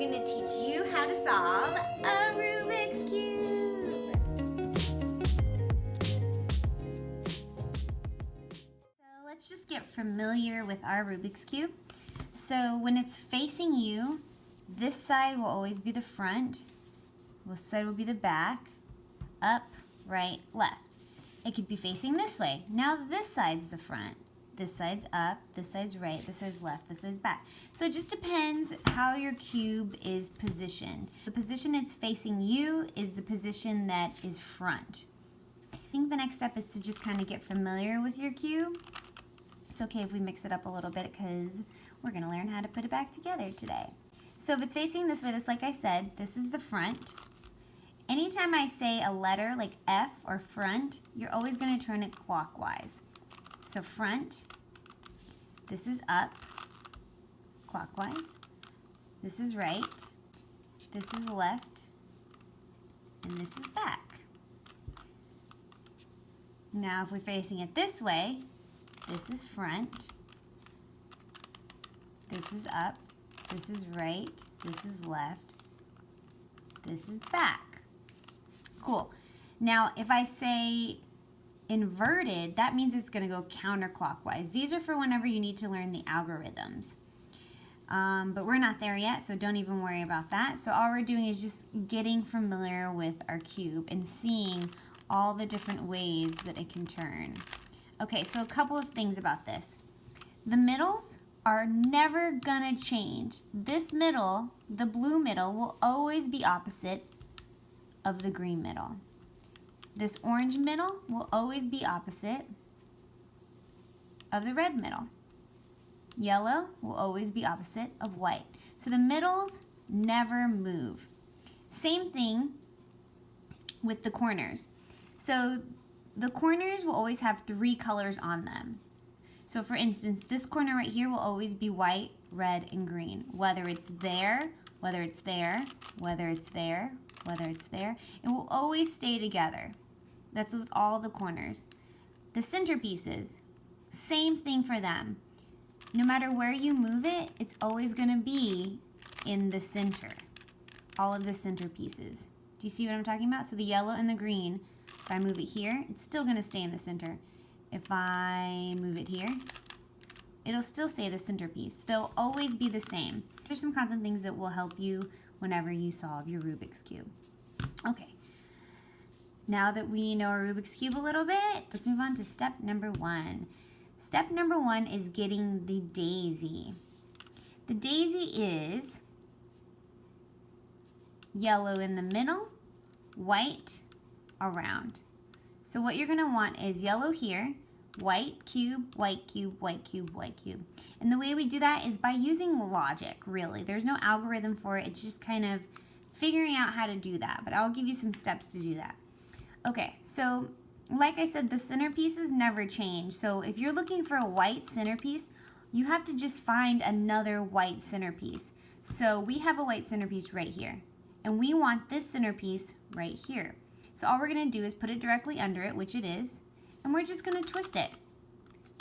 going to teach you how to solve a Rubik's Cube. So let's just get familiar with our Rubik's Cube. So when it's facing you, this side will always be the front, this side will be the back, up, right, left. It could be facing this way. Now this side's the front. This side's up, this side's right, this side's left, this side's back. So it just depends how your cube is positioned. The position it's facing you is the position that is front. I think the next step is to just kind of get familiar with your cube. It's okay if we mix it up a little bit because we're going to learn how to put it back together today. So if it's facing this way, like I said, this is the front. Anytime I say a letter like F or front, you're always going to turn it clockwise. So front, this is up, clockwise, this is right, this is left, and this is back. Now if we're facing it this way, this is front, this is up, this is right, this is left, this is back. Cool. Now if I say inverted, that means it's going to go counterclockwise. These are for whenever you need to learn the algorithms. But we're not there yet, so don't even worry about that. So all we're doing is just getting familiar with our cube and seeing all the different ways that it can turn. Okay, so a couple of things about this. The middles are never gonna change. This middle, the blue middle, will always be opposite of the green middle. This orange middle will always be opposite of the red middle. Yellow will always be opposite of white. So the middles never move. Same thing with the corners. So the corners will always have 3 colors on them. So for instance, this corner right here will always be white, red, and green. Whether it's there, whether it's there, whether it's there, whether it's there, it will always stay together. That's with all the corners. The centerpieces, same thing for them. No matter where you move it, it's always going to be in the center. All of the centerpieces. Do you see what I'm talking about? So the yellow and the green, if I move it here, it's still going to stay in the center. If I move it here, it'll still stay the centerpiece. They'll always be the same. There's some constant things that will help you whenever you solve your Rubik's Cube. Okay. Now that we know our Rubik's Cube a little bit, let's move on to step number 1. Step number 1 is getting the daisy. The daisy is yellow in the middle, white around. So what you're going to want is yellow here, white cube, white cube, white cube, white cube. And the way we do that is by using logic, really. There's no algorithm for it. It's just kind of figuring out how to do that. But I'll give you some steps to do that. Okay, so like I said, the centerpieces never change. So if you're looking for a white centerpiece, you have to just find another white centerpiece. So we have a white centerpiece right here, and we want this centerpiece right here. So all we're going to do is put it directly under it, which it is, and we're just going to twist it.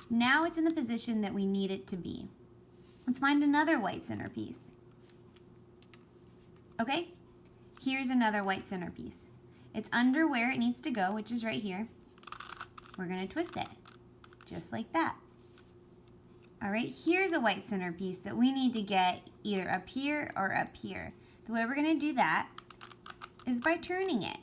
Now it's in the position that we need it to be. Let's find another white centerpiece. Okay, here's another white centerpiece. It's under where it needs to go, which is right here. We're going to twist it, just like that. All right, here's a white centerpiece that we need to get either up here or up here. The way we're going to do that is by turning it.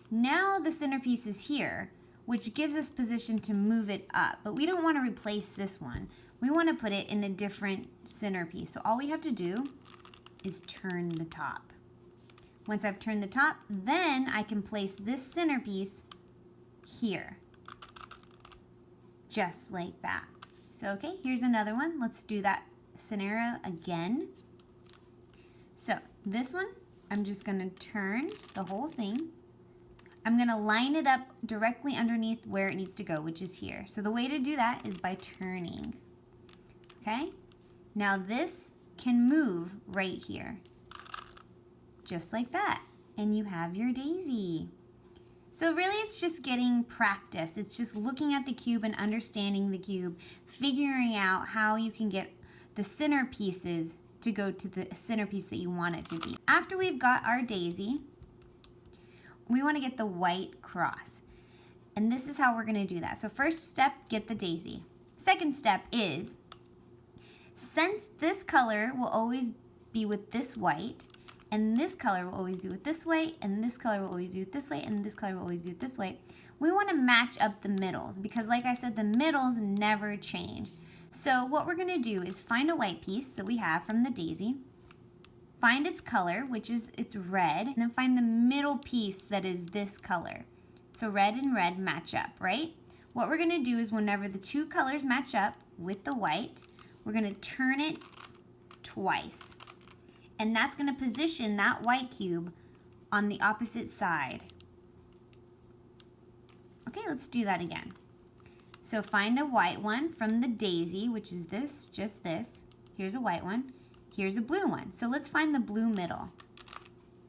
Now the centerpiece is here, which gives us position to move it up, but we don't want to replace this one. We want to put it in a different centerpiece. So all we have to do is turn the top. Once I've turned the top, then I can place this centerpiece here, just like that. So, okay, here's another one. Let's do that scenario again. So this one, I'm just gonna turn the whole thing. I'm gonna line it up directly underneath where it needs to go, which is here. So the way to do that is by turning, okay? Now this can move right here, just like that, and you have your daisy. So really it's just getting practice. It's just looking at the cube and understanding the cube, figuring out how you can get the center pieces to go to the centerpiece that you want it to be. After we've got our daisy, we want to get the white cross. And this is how we're going to do that. So first step, get the daisy. Second step is, since this color will always be with this white, and this color will always be with this white, and this color will always be with this white, and this color will always be with this white, we want to match up the middles, because like I said, the middles never change. So what we're going to do is find a white piece that we have from the daisy, find its color, which is it's red, and then find the middle piece that is this color. So red and red match up, right? What we're going to do is whenever the two colors match up with the white, we're going to turn it twice. And that's going to position that white cube on the opposite side. Okay, let's do that again. So find a white one from the daisy, which is this, just this. Here's a white one. Here's a blue one. So let's find the blue middle.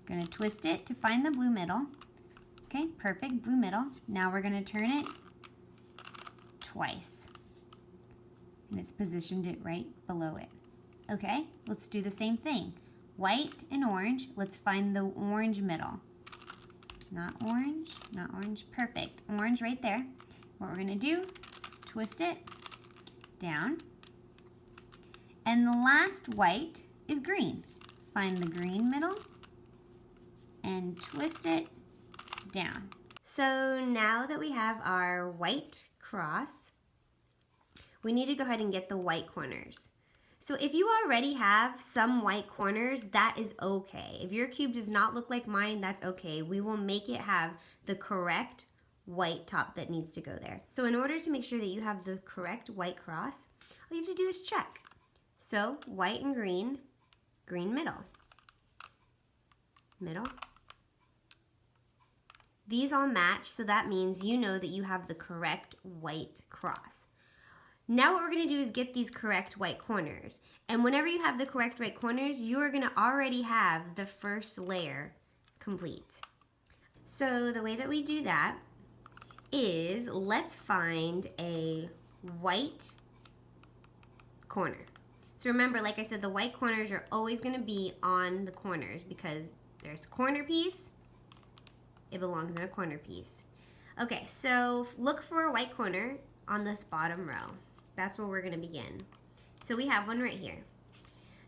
Going to twist it to find the blue middle. Okay, perfect, blue middle. Now we're going to turn it twice. And it's positioned it right below it. Okay, let's do the same thing. White and orange. Let's find the orange middle. Not orange, not orange. Perfect. Orange right there. What we're going to do is twist it down. And the last white is green. Find the green middle and twist it down. So now that we have our white cross, we need to go ahead and get the white corners. So if you already have some white corners, that is okay. If your cube does not look like mine, that's okay. We will make it have the correct white top that needs to go there. So in order to make sure that you have the correct white cross, all you have to do is check. So white and green, green middle, middle. These all match, so that means you know that you have the correct white cross. Now what we're going to do is get these correct white corners. And whenever you have the correct white corners, you are going to already have the first layer complete. So the way that we do that is, let's find a white corner. So remember, like I said, the white corners are always going to be on the corners because there's a corner piece, it belongs in a corner piece. Okay, so look for a white corner on this bottom row. That's where we're going to begin. So we have one right here.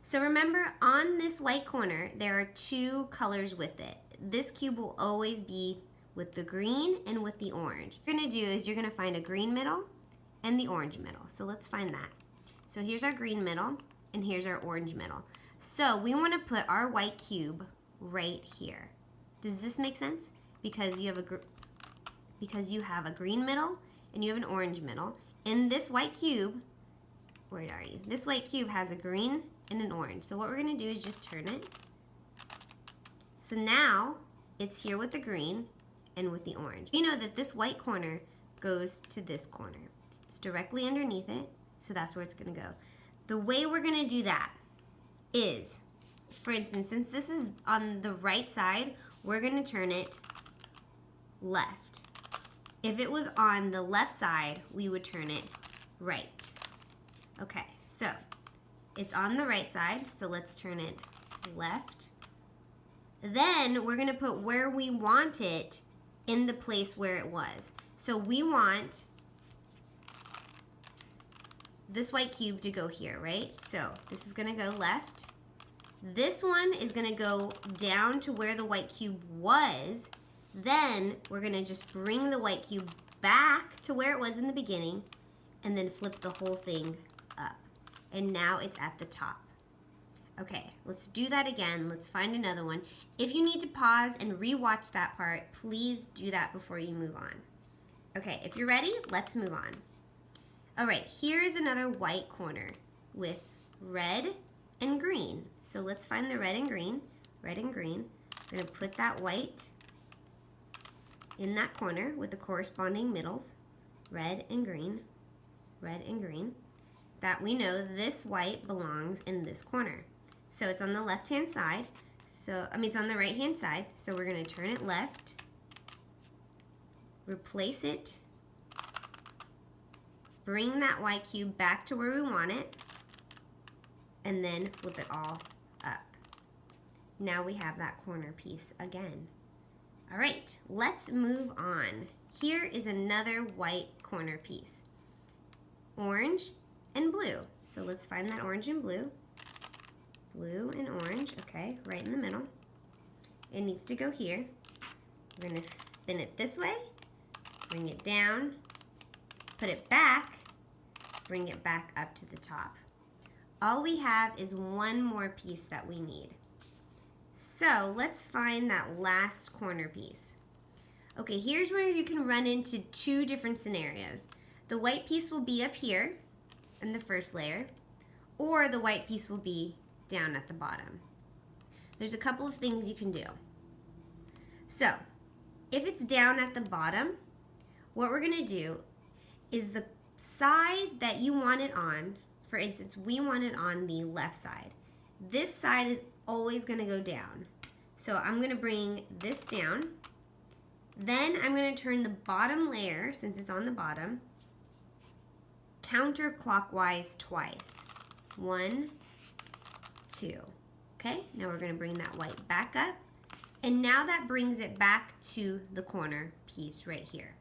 So remember, on this white corner, there are two colors with it. This cube will always be with the green and with the orange. What you're going to do is you're going to find a green middle and the orange middle. So let's find that. So here's our green middle and here's our orange middle. So we want to put our white cube right here. Does this make sense? Because you have a green middle and you have an orange middle. In this white cube, where are you? This white cube has a green and an orange. So what we're going to do is just turn it. So now it's here with the green and with the orange. You know that this white corner goes to this corner. It's directly underneath it, so that's where it's going to go. The way we're going to do that is, for instance, since this is on the right side, we're going to turn it left. If it was on the left side, we would turn it right. Okay, so it's on the right side, so let's turn it left. Then we're going to put where we want it in the place where it was. So we want this white cube to go here, right? So this is going to go left. This one is going to go down to where the white cube was. Then we're going to just bring the white cube back to where it was in the beginning and then flip the whole thing up. And now it's at the top. Okay, let's do that again. Let's find another one. If you need to pause and re-watch that part, please do that before you move on. Okay, if you're ready, let's move on. All right, here's another white corner with red and green. So let's find the red and green. Red and green. We're going to put that white in that corner with the corresponding middles, red and green, that we know this white belongs in this corner. So it's on the left-hand side, it's on the right-hand side, so we're going to turn it left, replace it, bring that white cube back to where we want it, and then flip it all up. Now we have that corner piece again. All right, let's move on. Here is another white corner piece. Orange and blue. So let's find that orange and blue. Blue and orange, okay, right in the middle. It needs to go here. We're gonna spin it this way, bring it down, put it back, bring it back up to the top. All we have is one more piece that we need. So let's find that last corner piece. Okay, here's where you can run into two different scenarios. The white piece will be up here in the first layer, or the white piece will be down at the bottom. There's a couple of things you can do. So, if it's down at the bottom, what we're gonna do is the side that you want it on, for instance, we want it on the left side. This side is always gonna go down. So I'm gonna bring this down. Then I'm gonna turn the bottom layer, since it's on the bottom, counterclockwise twice. 1, 2. Okay, now we're gonna bring that white back up. And now that brings it back to the corner piece right here.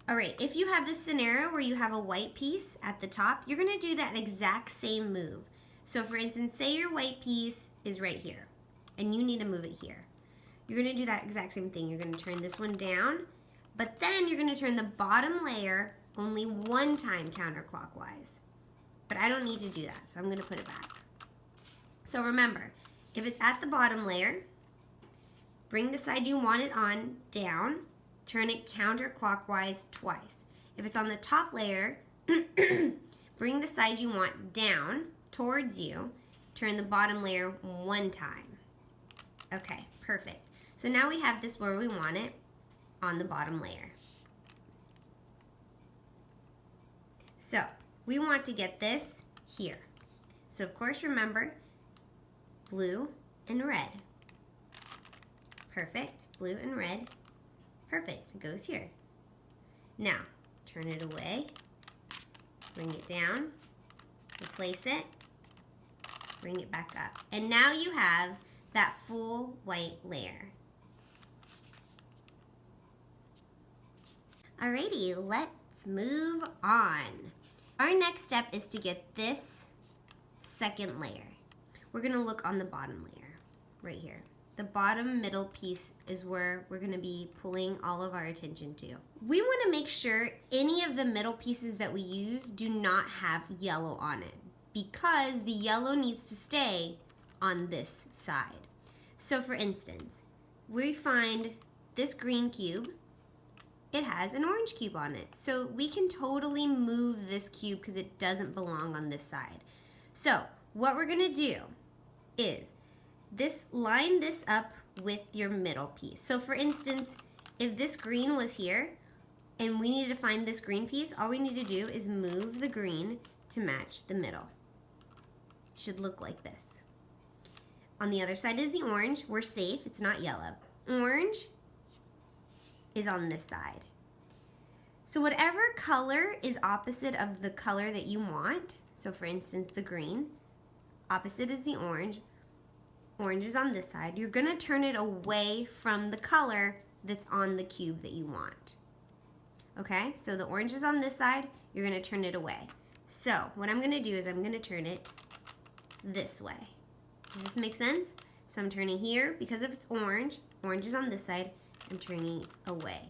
All right, if you have this scenario where you have a white piece at the top, you're gonna do that exact same move. So for instance, say your white piece is right here and you need to move it here. You're gonna do that exact same thing. You're gonna turn this one down, but then you're gonna turn the bottom layer only one time counterclockwise. But I don't need to do that, so I'm gonna put it back. So remember, if it's at the bottom layer, bring the side you want it on down, turn it counterclockwise twice. If it's on the top layer, bring the side you want down towards you, turn the bottom layer one time. Okay, perfect. So now we have this where we want it on the bottom layer. So we want to get this here. So of course remember, blue and red. Perfect, blue and red. Perfect, it goes here. Now, turn it away, bring it down, replace it, bring it back up. And now you have that full white layer. Alrighty, let's move on. Our next step is to get this second layer. We're gonna look on the bottom layer, right here. The bottom middle piece is where we're gonna be pulling all of our attention to. We wanna make sure any of the middle pieces that we use do not have yellow on it, because the yellow needs to stay on this side. So for instance, we find this green cube, it has an orange cube on it. So we can totally move this cube because it doesn't belong on this side. So what we're gonna do is line this up with your middle piece. So for instance, if this green was here and we needed to find this green piece, all we need to do is move the green to match the middle. It should look like this. On the other side is the orange. We're safe, it's not yellow. Orange is on this side. So whatever color is opposite of the color that you want, so for instance the green, opposite is the orange, orange is on this side, you're gonna turn it away from the color that's on the cube that you want. Okay, so the orange is on this side, you're gonna turn it away. So what I'm gonna do is I'm gonna turn it this way. Does this make sense? So I'm turning here, because if it's orange, orange is on this side, I'm turning away.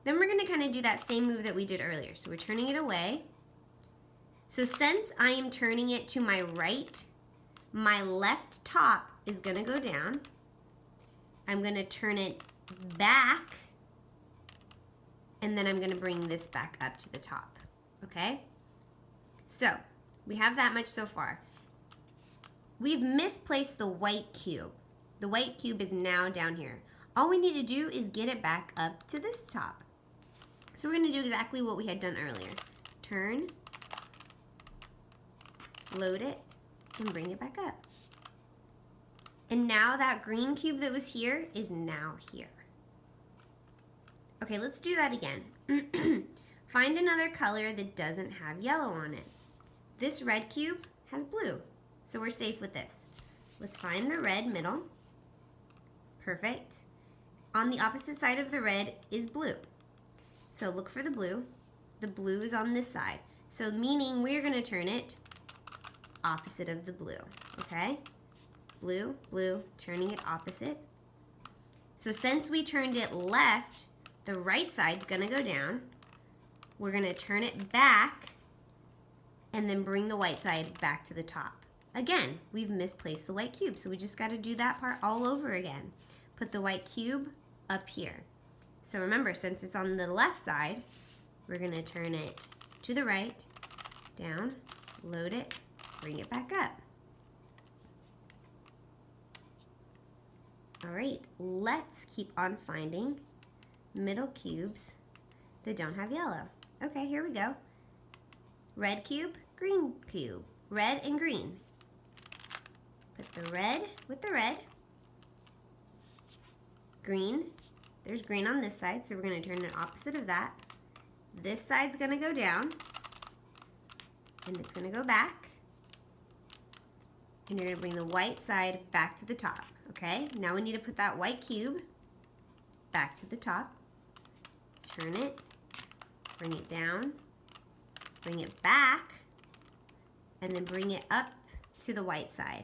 Then we're gonna kind of do that same move that we did earlier. So we're turning it away. So since I am turning it to my right, my left top is gonna go down. I'm gonna turn it back, and then I'm gonna bring this back up to the top, okay? So we have that much so far. We've misplaced the white cube. The white cube is now down here. All we need to do is get it back up to this top. So we're gonna do exactly what we had done earlier. Turn, load it, and bring it back up. And now that green cube that was here is now here. Okay, let's do that again. Find another color that doesn't have yellow on it. This red cube has blue. So we're safe with this. Let's find the red middle. Perfect. On the opposite side of the red is blue. So look for the blue. The blue is on this side. So meaning we're going to turn it opposite of the blue. Okay? Blue, blue, turning it opposite. So since we turned it left, the right side's going to go down. We're going to turn it back and then bring the white side back to the top. Again, we've misplaced the white cube, so we just got to do that part all over again. Put the white cube up here. So remember, since it's on the left side, we're going to turn it to the right, down, load it, bring it back up. All right, let's keep on finding middle cubes that don't have yellow. Okay, here we go. Red cube, green cube, red and green. Put the red with the red. Green, there's green on this side, so we're going to turn it opposite of that. This side's going to go down, and it's going to go back. And you're going to bring the white side back to the top, okay? Now we need to put that white cube back to the top. Turn it, bring it down, bring it back, and then bring it up to the white side.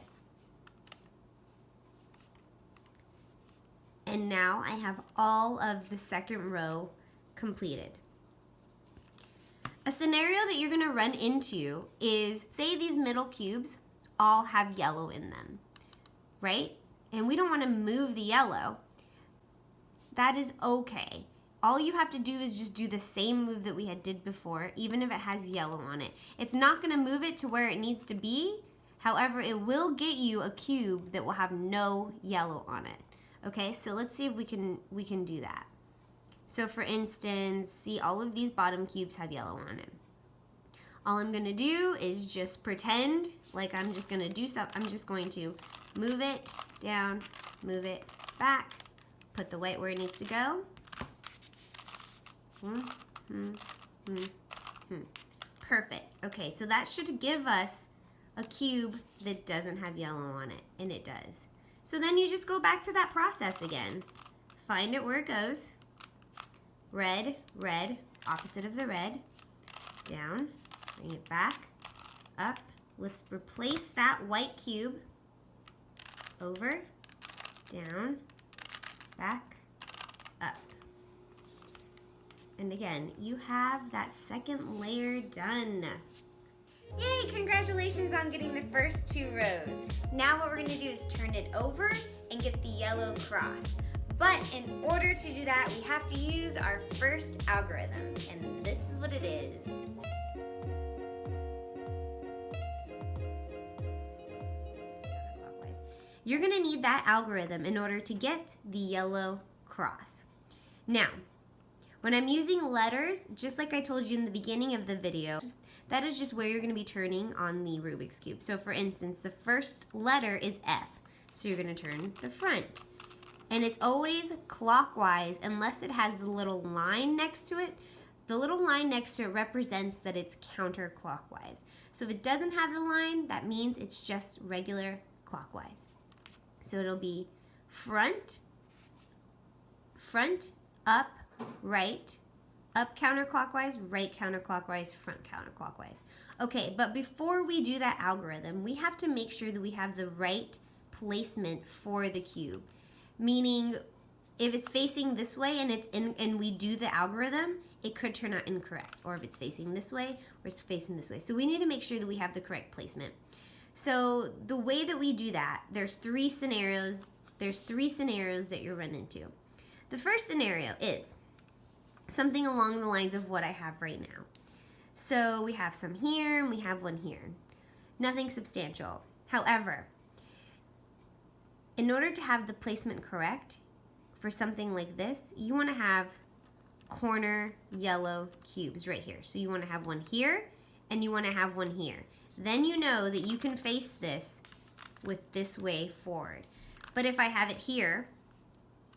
And now I have all of the second row completed. A scenario that you're gonna run into is, say these middle cubes all have yellow in them, right? And we don't wanna move the yellow. That is okay. All you have to do is just do the same move that we had did before, even if it has yellow on it. It's not gonna move it to where it needs to be. However, it will get you a cube that will have no yellow on it. Okay, so let's see if we can do that. So for instance, see all of these bottom cubes have yellow on it. All I'm gonna do is just pretend like I'm just gonna do something. I'm just going to move it down, move it back, put the white where it needs to go. Perfect. Okay, so that should give us a cube that doesn't have yellow on it, and it does. So then you just go back to that process again. Find it where it goes. Red, red, opposite of the red. Down, bring it back, up. Let's replace that white cube. Over, down, back, up. And again, you have that second layer done. Yay, congratulations on getting the first 2 rows. Now what we're gonna do is turn it over and get the yellow cross. But in order to do that, we have to use our first algorithm, and this is what it is. You're gonna need that algorithm in order to get the yellow cross. Now, when I'm using letters, just like I told you in the beginning of the video, that is just where you're going to be turning on the Rubik's Cube. So for instance, the first letter is F. So you're going to turn the front. And it's always clockwise unless it has the little line next to it. The little line next to it represents that it's counterclockwise. So if it doesn't have the line, that means it's just regular clockwise. So it'll be front, up, right, up counterclockwise, right counterclockwise, front counterclockwise. Okay, but before we do that algorithm, we have to make sure that we have the right placement for the cube. Meaning, if it's facing this way and we do the algorithm, it could turn out incorrect. Or if it's facing this way, or it's facing this way. So we need to make sure that we have the correct placement. So the way that we do that, there's 3 scenarios. There's 3 scenarios that you're running into. The first scenario is something along the lines of what I have right now. So we have some here and we have one here. Nothing substantial. However, in order to have the placement correct for something like this, you want to have corner yellow cubes right here. So you want to have one here and you want to have one here. Then you know that you can face this with this way forward. But if I have it here,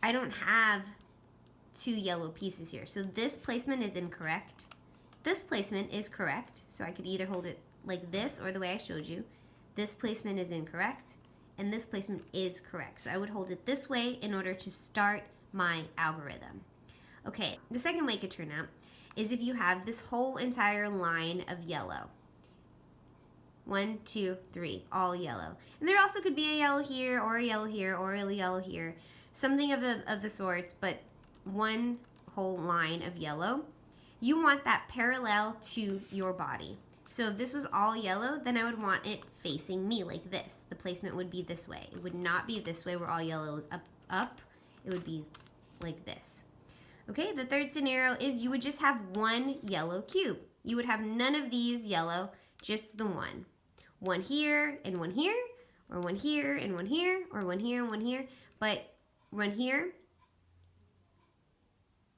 I don't have 2 yellow pieces here. So this placement is incorrect. This placement is correct. So I could either hold it like this or the way I showed you. this placement is incorrect, and this placement is correct. So I would hold it this way in order to start my algorithm. Okay, the second way it could turn out is if you have this whole entire line of yellow. 1, 2, 3, all yellow. And there also could be a yellow here, or a yellow here, or a yellow here. Something of the sorts, but one whole line of yellow. You want that parallel to your body. So if this was all yellow, then I would want it facing me like this. The placement would be this way. It would not be this way where all yellow is up. It would be like this. Okay, the third scenario is you would just have one yellow cube. You would have none of these yellow, just the one. One here and one here, or one here and one here, or one here and one here, but one here,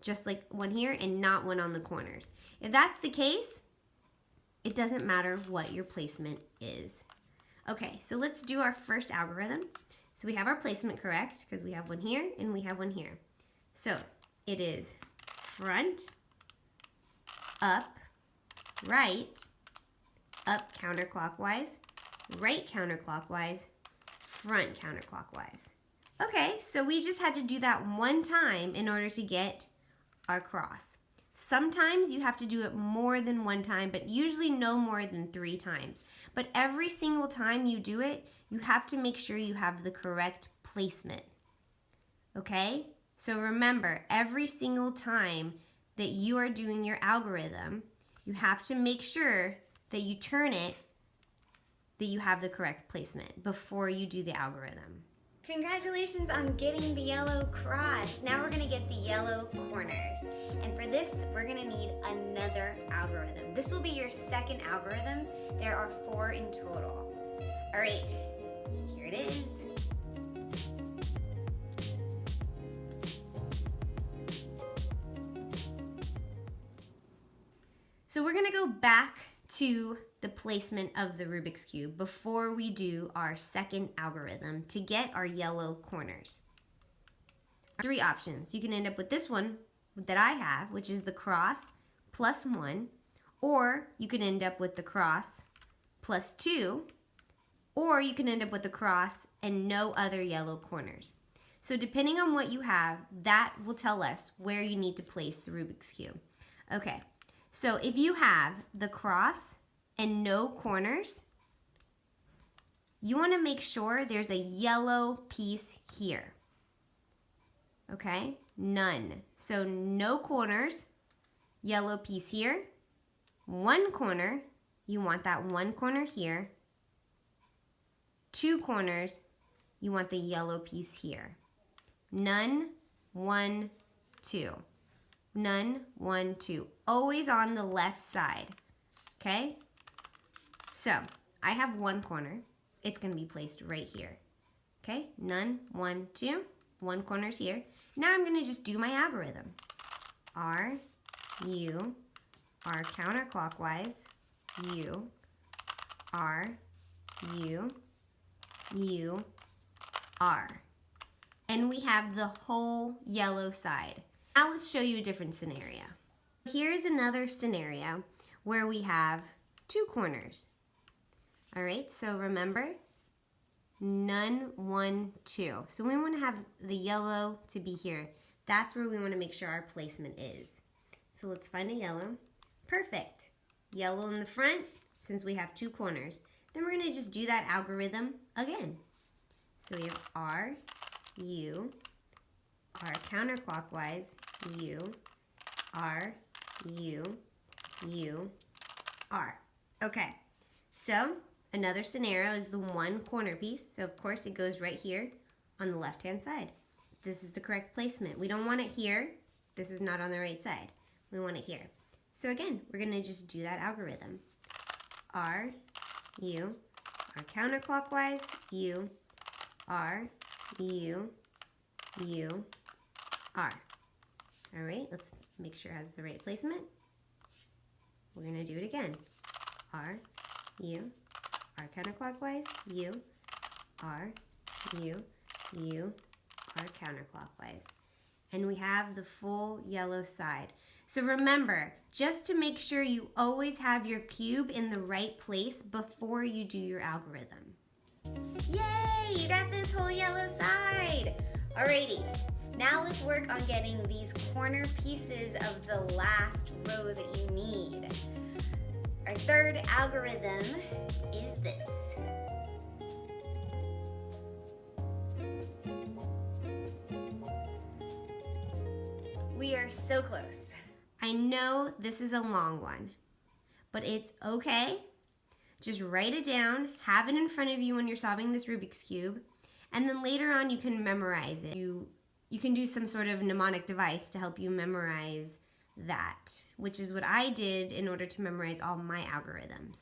just like one here, and not one on the corners. If that's the case, it doesn't matter what your placement is. Okay, so let's do our first algorithm. So we have our placement correct because we have one here and we have one here. So it is front, up, right, up counterclockwise, right counterclockwise, front counterclockwise. Okay, so we just had to do that one time in order to get our cross. Sometimes you have to do it more than one time, but usually no more than 3 times. But every single time you do it, you have to make sure you have the correct placement. Okay? So remember, every single time that you are doing your algorithm, you have to make sure that you turn it, that you have the correct placement before you do the algorithm. Congratulations on getting the yellow cross. Now we're gonna get the yellow corners. And for this, we're gonna need another algorithm. This will be your second algorithms. There are 4 in total. All right, here it is. So we're gonna go back to the placement of the Rubik's Cube before we do our second algorithm to get our yellow corners. 3 options. You can end up with this one that I have, which is the cross plus 1, or you can end up with the cross plus 2, or you can end up with the cross and no other yellow corners. So depending on what you have, that will tell us where you need to place the Rubik's Cube. Okay, so if you have the cross and no corners, you want to make sure there's a yellow piece here. Okay, none. So no corners, yellow piece here. 1 corner, you want that 1 corner here. 2 corners, you want the yellow piece here. None, 1, 2. None, 1, 2. Always on the left side. Okay? So I have 1 corner. It's going to be placed right here. Okay? None, 1, 2. 1 corner's here. Now I'm going to just do my algorithm. R, U, R counterclockwise, U, R, U, U, R. And we have the whole yellow side. Now let's show you a different scenario. Here's another scenario where we have 2 corners. All right, so remember, none, 1, 2. So we want to have the yellow to be here. That's where we want to make sure our placement is. So let's find a yellow. Perfect. Yellow in the front, since we have 2 corners. Then we're going to just do that algorithm again. So we have R, U, R counterclockwise, U, R, U, U, R. Okay, so another scenario is the 1 corner piece. So of course it goes right here on the left-hand side. This is the correct placement. We don't want it here. This is not on the right side. We want it here. So again, we're gonna just do that algorithm. R, U, R counterclockwise, U, R, U, U, R. All right, let's make sure it has the right placement. We're gonna do it again. R, U, R counterclockwise, U, R, U, U, R counterclockwise. And we have the full yellow side. So remember, just to make sure you always have your cube in the right place before you do your algorithm. Yay, you got this whole yellow side. Alrighty, now let's work on getting these corner pieces of the last row that you need. Our third algorithm is this. We are so close. I know this is a long one, but it's okay. Just write it down, have it in front of you when you're solving this Rubik's Cube, and then later on you can memorize it. You can do some sort of mnemonic device to help you memorize that, which is what I did in order to memorize all my algorithms.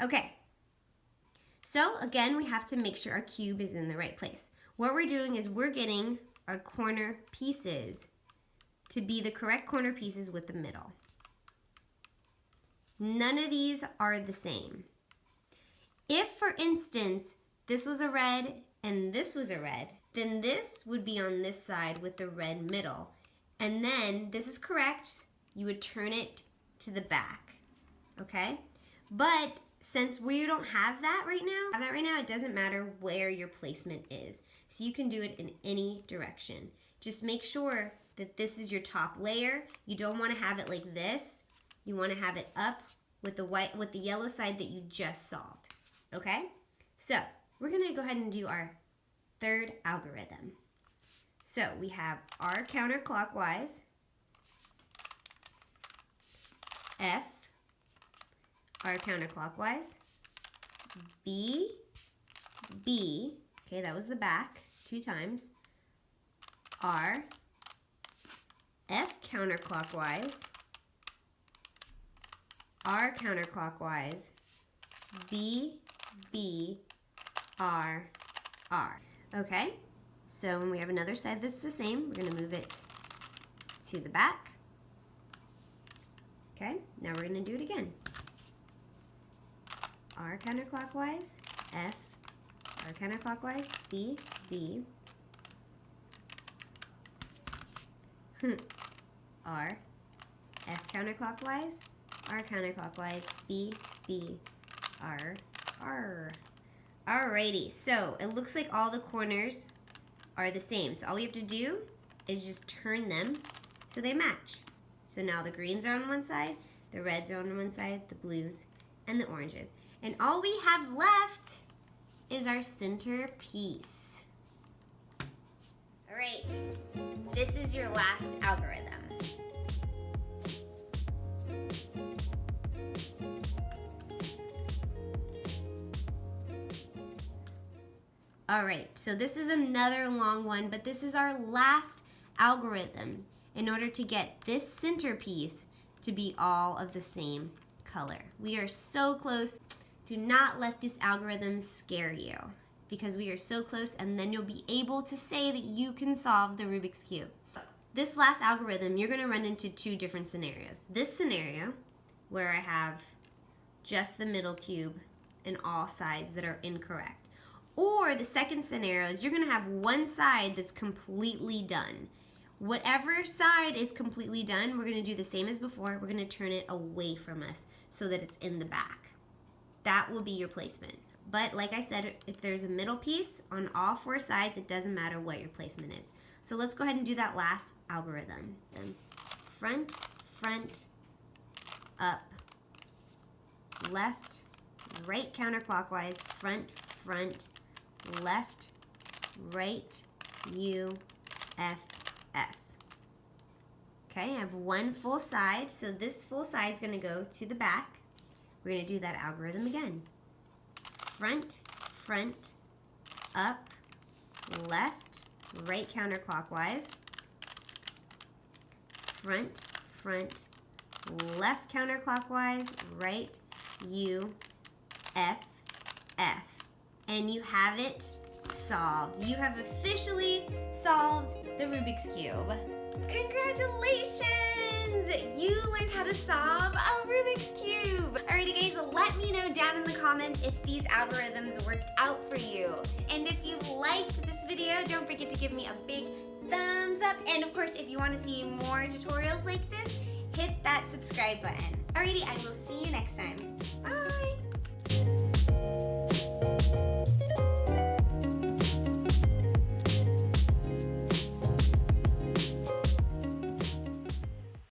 Okay, so again, we have to make sure our cube is in the right place. What we're doing is we're getting our corner pieces to be the correct corner pieces with the middle. None of these are the same. If, for instance, this was a red and this was a red, then this would be on this side with the red middle. And then this is correct, you would turn it to the back, okay? But since we don't have that right now, it doesn't matter where your placement is. So you can do it in any direction. Just make sure that this is your top layer. You don't want to have it like this. You want to have it up with the yellow side that you just solved. Okay? So we're gonna go ahead and do our third algorithm. So we have R counterclockwise, F, R counterclockwise, B, B, okay, that was the back 2 times, R, F counterclockwise, R counterclockwise, B, B, R, R. Okay, so when we have another side that's the same, we're going to move it to the back. Okay, now we're going to do it again. R counterclockwise, F, R counterclockwise, B, B, R, F counterclockwise, R counterclockwise, B, B, R, R. Alrighty, so it looks like all the corners are the same. So all we have to do is just turn them so they match. So now the greens are on one side, the reds are on one side, the blues, and the oranges. And all we have left is our center piece. Alright, this is your last algorithm. Alright, so this is another long one, but this is our last algorithm in order to get this centerpiece to be all of the same color. We are so close. Do not let this algorithm scare you because we are so close, and then you'll be able to say that you can solve the Rubik's Cube. This last algorithm, you're going to run into 2 different scenarios. This scenario, where I have just the middle cube and all sides that are incorrect. Or the second scenario is you're going to have one side that's completely done. Whatever side is completely done, we're going to do the same as before. We're going to turn it away from us so that it's in the back. That will be your placement. But like I said, if there's a middle piece on all 4 sides, it doesn't matter what your placement is. So let's go ahead and do that last algorithm. Then front, front, up, left, right counterclockwise, front, front, left, right, U, F, F. Okay, I have one full side, so this full side is going to go to the back. We're going to do that algorithm again. Front, front, up, left, right counterclockwise, front, front, left counterclockwise, right, U, F, F. And you have it solved. You have officially solved the Rubik's Cube. Congratulations! You learned how to solve a Rubik's Cube. Alrighty guys, let me know down in the comments if these algorithms worked out for you. And if you liked this video, don't forget to give me a big thumbs up. And of course, if you want to see more tutorials like this, hit that subscribe button. Alrighty, I will see you next time. Bye!